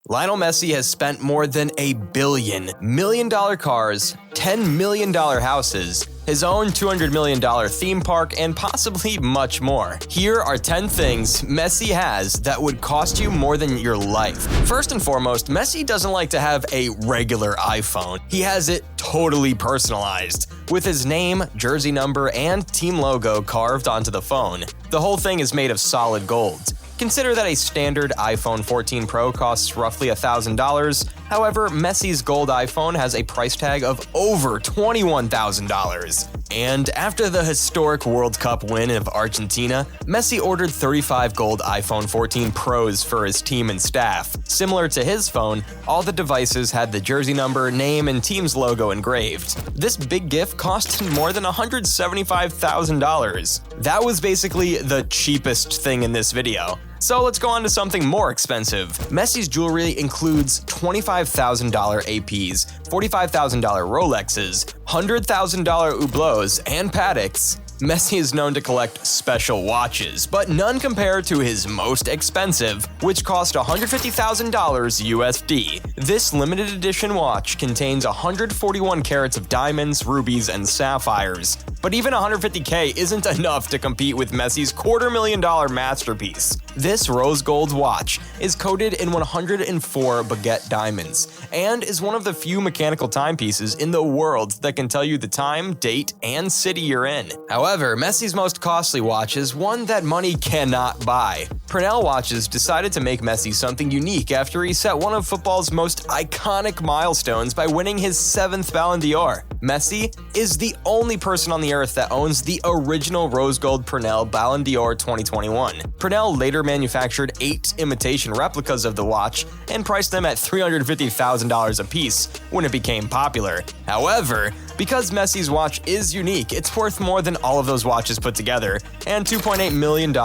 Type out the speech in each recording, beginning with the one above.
Lionel Messi has spent more than $1 billion, million-dollar cars, $10 million houses, his own $200 million theme park, and possibly much more. Here are 10 things Messi has that would cost you more than your life. First and foremost, Messi doesn't like to have a regular iPhone. He has it totally personalized, with his name, jersey number, and team logo carved onto the phone. The whole thing is made of solid gold. Consider that a standard iPhone 14 Pro costs roughly $1,000. However, Messi's gold iPhone has a price tag of over $21,000. And after the historic World Cup win of Argentina, Messi ordered 35 gold iPhone 14 Pros for his team and staff. Similar to his phone, all the devices had the jersey number, name, and team's logo engraved. This big gift cost him more than $175,000. That was basically the cheapest thing in this video. So let's go on to something more expensive. Messi's jewelry includes $25,000 APs, $45,000 Rolexes, $100,000 Hublots, and Pateks. Messi is known to collect special watches, but none compare to his most expensive, which cost $150,000 USD. This limited edition watch contains 141 carats of diamonds, rubies, and sapphires. But even $150K isn't enough to compete with Messi's $250,000 masterpiece. This rose gold watch is coated in 104 baguette diamonds, and is one of the few mechanical timepieces in the world that can tell you the time, date, and city you're in. However, Messi's most costly watch is one that money cannot buy. Pernell Watches decided to make Messi something unique after he set one of football's most iconic milestones by winning his 7th Ballon d'Or. Messi is the only person on the earth that owns the original rose gold Pernell Ballon d'Or 2021. Pernell later manufactured 8 imitation replicas of the watch and priced them at $350,000 apiece when it became popular. However, because Messi's watch is unique, it's worth more than all of those watches put together, and $2.8 million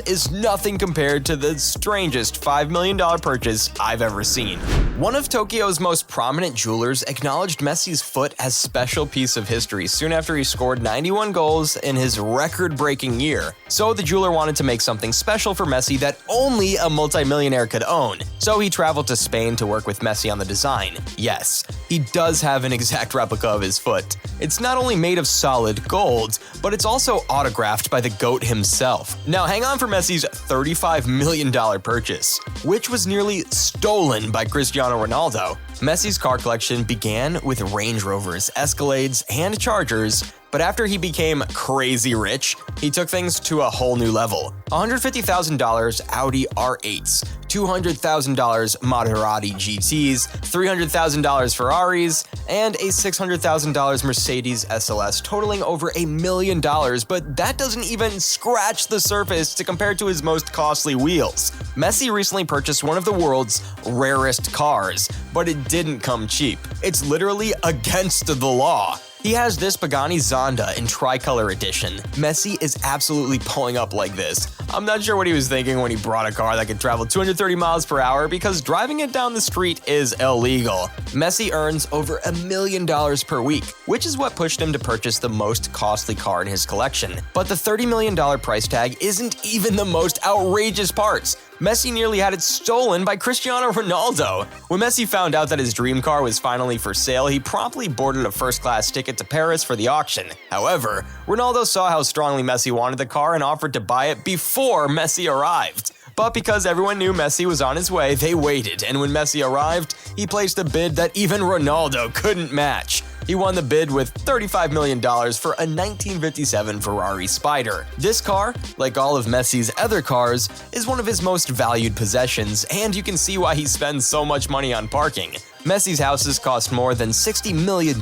is nothing compared to the strangest $5 million purchase I've ever seen. One of Tokyo's most prominent jewelers acknowledged Messi's foot as special piece of history soon after he scored 91 goals in his record-breaking year. So the jeweler wanted to make something special for Messi that only a multimillionaire could own. So he traveled to Spain to work with Messi on the design. Yes, he does have an exact replica of his foot. It's not only made of solid gold, but it's also autographed by the GOAT himself. Now hang on for Messi's $35 million purchase, which was nearly stolen by Cristiano Ronaldo. Messi's car collection began with Range Rovers, Escalades, and Chargers, but after he became crazy rich, he took things to a whole new level. $150,000 Audi R8s, $200,000 Maserati GTs, $300,000 Ferraris, and a $600,000 Mercedes SLS, totaling over $1 million, but that doesn't even scratch the surface to compare to his most costly wheels. Messi recently purchased one of the world's rarest cars, but it didn't come cheap. It's literally against the law. He has this Pagani Zonda in tricolor edition. Messi is absolutely pulling up like this. I'm not sure what he was thinking when he brought a car that could travel 230 miles per hour because driving it down the street is illegal. Messi earns over $1 million per week, which is what pushed him to purchase the most costly car in his collection. But the $30 million price tag isn't even the most outrageous parts. Messi nearly had it stolen by Cristiano Ronaldo. When Messi found out that his dream car was finally for sale, he promptly boarded a first-class ticket to Paris for the auction. However, Ronaldo saw how strongly Messi wanted the car and offered to buy it before Messi arrived. But because everyone knew Messi was on his way, they waited, and when Messi arrived, he placed a bid that even Ronaldo couldn't match. He won the bid with $35 million for a 1957 Ferrari Spider. This car, like all of Messi's other cars, is one of his most valued possessions, and you can see why he spends so much money on parking. Messi's houses cost more than $60 million,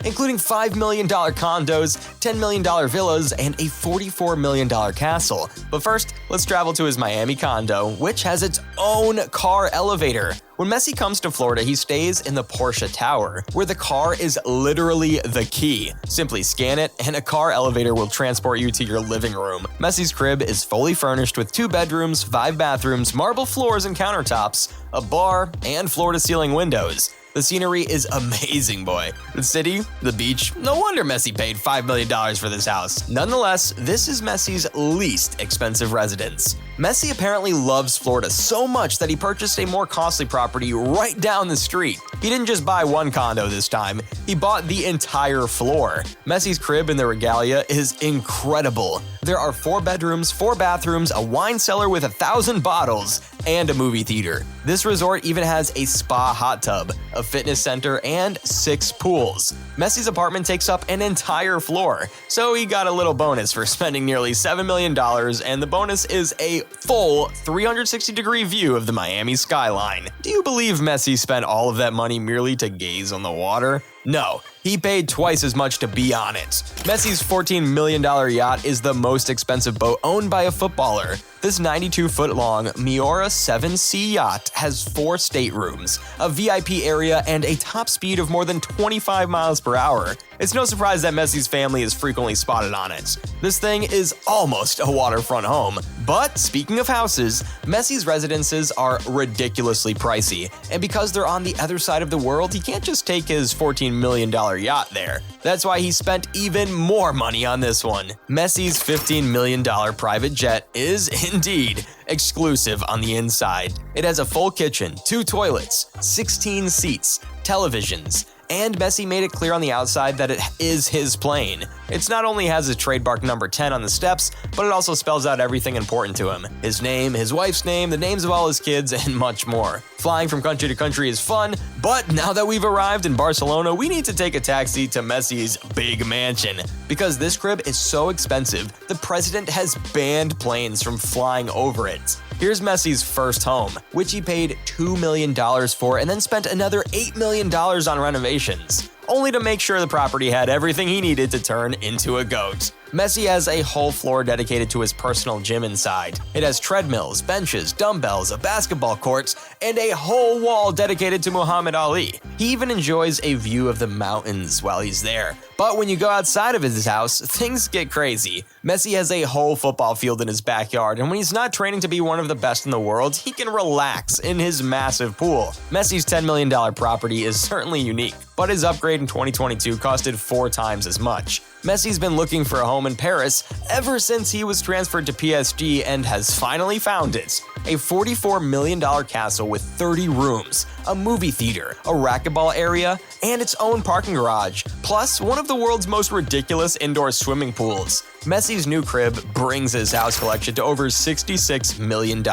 including $5 million condos, $10 million villas, and a $44 million castle. But first, let's travel to his Miami condo, which has its own car elevator. When Messi comes to Florida, he stays in the Porsche Tower, where the car is literally the key. Simply scan it, and a car elevator will transport you to your living room. Messi's crib is fully furnished with 2 bedrooms, 5 bathrooms, marble floors and countertops, a bar, and floor-to-ceiling windows. The scenery is amazing, boy. The city, the beach, no wonder Messi paid $5 million for this house. Nonetheless, this is Messi's least expensive residence. Messi apparently loves Florida so much that he purchased a more costly property right down the street. He didn't just buy one condo this time, he bought the entire floor. Messi's crib in the Regalia is incredible. There are 4 bedrooms, 4 bathrooms, a wine cellar with 1,000 bottles, and a movie theater. This resort even has a spa hot tub, a fitness center, and 6 pools. Messi's apartment takes up an entire floor, so he got a little bonus for spending nearly $7 million, and the bonus is a full 360-degree view of the Miami skyline. Do you believe Messi spent all of that money merely to gaze on the water? No, he paid twice as much to be on it. Messi's $14 million yacht is the most expensive boat owned by a footballer. This 92-foot-long Miura 7C yacht has 4 staterooms, a VIP area, and a top speed of more than 25 miles per hour. It's no surprise that Messi's family is frequently spotted on it. This thing is almost a waterfront home. But speaking of houses, Messi's residences are ridiculously pricey, and because they're on the other side of the world, he can't just take his $14 million yacht there. That's why he spent even more money on this one. Messi's $15 million private jet is indeed exclusive on the inside. It has a full kitchen, 2 toilets, 16 seats, televisions, and Messi made it clear on the outside that it is his plane. It not only has his trademark number 10 on the steps, but it also spells out everything important to him. His name, his wife's name, the names of all his kids, and much more. Flying from country to country is fun, but now that we've arrived in Barcelona, we need to take a taxi to Messi's big mansion. Because this crib is so expensive, the president has banned planes from flying over it. Here's Messi's first home, which he paid $2 million for and then spent another $8 million on renovations, only to make sure the property had everything he needed to turn into a goat. Messi has a whole floor dedicated to his personal gym inside. It has treadmills, benches, dumbbells, a basketball court, and a whole wall dedicated to Muhammad Ali. He even enjoys a view of the mountains while he's there. But when you go outside of his house, things get crazy. Messi has a whole football field in his backyard, and when he's not training to be one of the best in the world, he can relax in his massive pool. Messi's $10 million property is certainly unique, but his upgrade in 2022 costed 4 times as much. Messi's been looking for a home in Paris ever since he was transferred to PSG and has finally found it. A $44 million castle with 30 rooms, a movie theater, a racquetball area, and its own parking garage, plus one of the world's most ridiculous indoor swimming pools. Messi's new crib brings his house collection to over $66 million.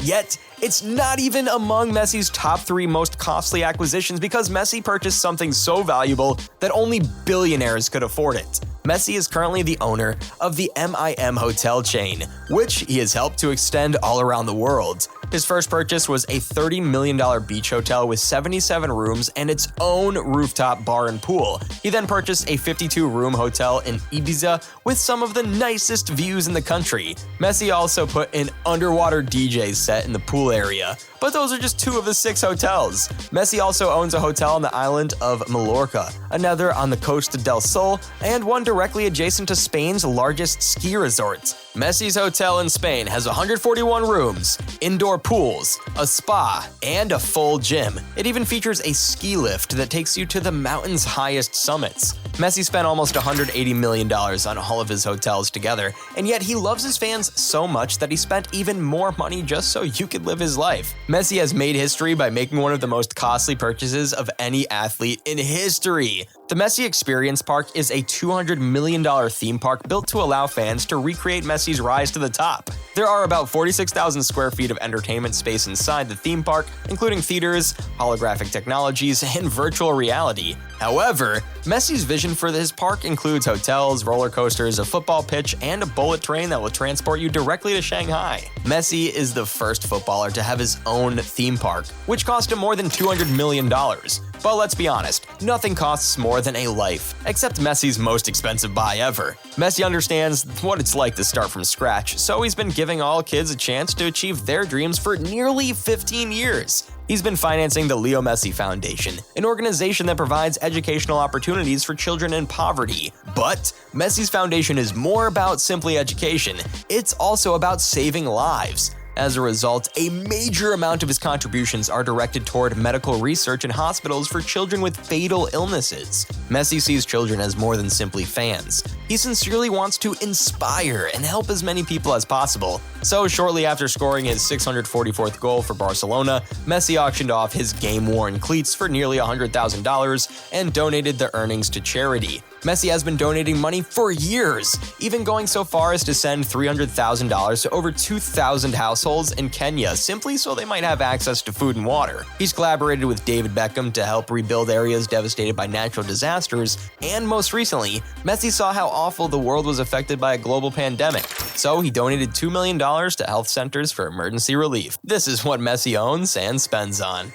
Yet, it's not even among Messi's top 3 most costly acquisitions because Messi purchased something so valuable that only billionaires could afford it. Messi is currently the owner of the MIM hotel chain, which he has helped to extend all around the world. His first purchase was a $30 million beach hotel with 77 rooms and its own rooftop bar and pool. He then purchased a 52-room hotel in Ibiza with some of the nicest views in the country. Messi also put an underwater DJ set in the pool area. But those are just 2 of the 6 hotels. Messi also owns a hotel on the island of Mallorca, another on the Costa del Sol, and one directly adjacent to Spain's largest ski resort. Messi's hotel in Spain has 141 rooms, indoor pools, a spa, and a full gym. It even features a ski lift that takes you to the mountain's highest summits. Messi spent almost $180 million on all of his hotels together, and yet he loves his fans so much that he spent even more money just so you could live his life. Messi has made history by making one of the most costly purchases of any athlete in history. The Messi Experience Park is a $200 million theme park built to allow fans to recreate Messi's rise to the top. There are about 46,000 square feet of entertainment space inside the theme park, including theaters, holographic technologies, and virtual reality. However, Messi's vision for his park includes hotels, roller coasters, a football pitch, and a bullet train that will transport you directly to Shanghai. Messi is the first footballer to have his own theme park, which cost him more than $200 million. But let's be honest, nothing costs more than a life, except Messi's most expensive buy ever. Messi understands what it's like to start from scratch, so he's been giving all kids a chance to achieve their dreams for nearly 15 years. He's been financing the Leo Messi Foundation, an organization that provides educational opportunities for children in poverty. But Messi's foundation is more about simply education. It's also about saving lives. As a result, a major amount of his contributions are directed toward medical research in hospitals for children with fatal illnesses. Messi sees children as more than simply fans. He sincerely wants to inspire and help as many people as possible. So shortly after scoring his 644th goal for Barcelona, Messi auctioned off his game-worn cleats for nearly $100,000 and donated the earnings to charity. Messi has been donating money for years, even going so far as to send $300,000 to over 2,000 households in Kenya simply so they might have access to food and water. He's collaborated with David Beckham to help rebuild areas devastated by natural disasters, and most recently, Messi saw how awful the world was affected by a global pandemic, so he donated $2 million to health centers for emergency relief. This is what Messi owns and spends on.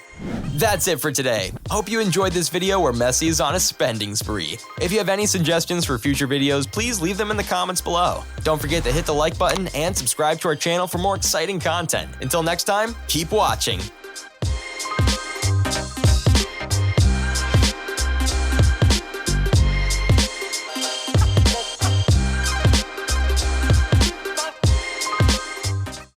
That's it for today. Hope you enjoyed this video where Messi is on a spending spree. If you have any suggestions for future videos, please leave them in the comments below. Don't forget to hit the like button and subscribe to our channel for more exciting content. Until next time, keep watching.